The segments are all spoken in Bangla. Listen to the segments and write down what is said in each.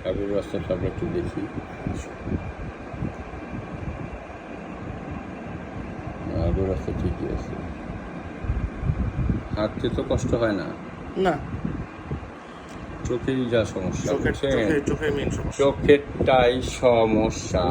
কাকুর রাস্তাটা আমরা একটু দেখি। আগের রাস্তা ঠিকই আছে, হাঁটতে তো কষ্ট হয় না। না, চোখেরই যা সমস্যা, চোখের মেইন সমস্যা। চোখেরটাই সমস্যা,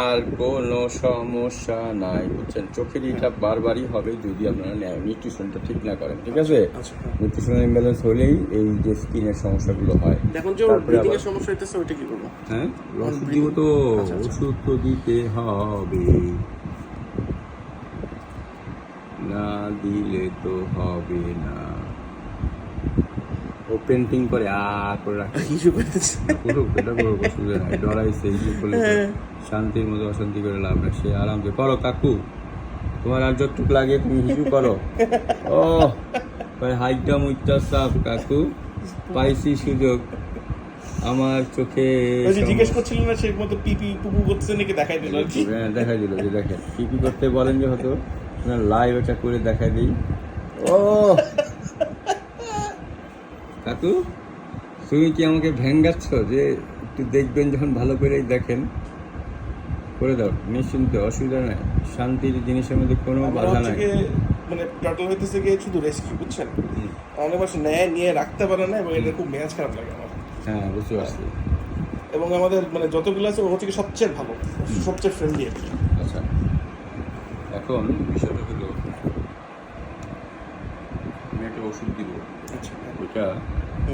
আর কোনো সমস্যা নাই, বুঝছেন? চোখের এটা বারবারই হবে যদি আপনারা নিউট্রিশনটা ঠিক না করেন, ঠিক আছে? আচ্ছা, নিউট্রিশনাল ইমব্যালেন্স হলেই এই যে স্কিনের সমস্যাগুলো হয়। দেখুন যে ব্রিদিং এর সমস্যা হইতেছে, ওইটা কি করবো? হ্যাঁ, ওষুধ দিব তো, ওষুধ তো দিতে হবে, না দিলে তো হবে না। ও পেন্টিং করে করে রাখে, কিছু করতেছে। করুক, এটা করুক, অসুবিধা নাই। ডরাইছে হিসু করলে তো শান্তির মধ্যে অশান্তি করে লাভ নাই। সে আরামসে করো কাকু, তোমার আর যতটুকু লাগে তুমি হিসু করো। ও ভাই, হাইটা মুইটা সাফ কাকু, পাইছি সুযোগ আমার চোখে। জিজ্ঞেস করছিলেন না সেই মতো পিপি পুপু করতেছে নাকি, দেখাই দিল আর কি। হ্যাঁ, দেখাই দিল যে দেখেন কি করতে বলেন, যে হয়তো লাইভ এটা করে দেখাই দিই। ও কাকু, তুমি কি আমাকে ভেঙ্গাচ্ছ যে একটু দেখবেন, যখন ভালো করেই দেখেন করে দাও, নিশ্চিন্তে, অসুবিধা নাই। শান্তির জিনিসের মধ্যে কোনো বাধা নাই। মানে টার্টল হইতেছে গিয়ে শুধু রেস্কিউ, বুঝছেন? অনেক মাস নেয় নিয়ে রাখতে পারে না, এবং এটা খুব মেজাজ খারাপ লাগে আমার। হ্যাঁ, বুঝতে পারছি। এবং আমাদের মানে যতগুলো আছে ও হচ্ছে কি সবচেয়ে ভালো, সবচেয়ে ফ্রেন্ডলি আর কি। আচ্ছা, এখন বিষয়টা হলো আমি একটা ওষুধ দিব, আচ্ছা, ওইটা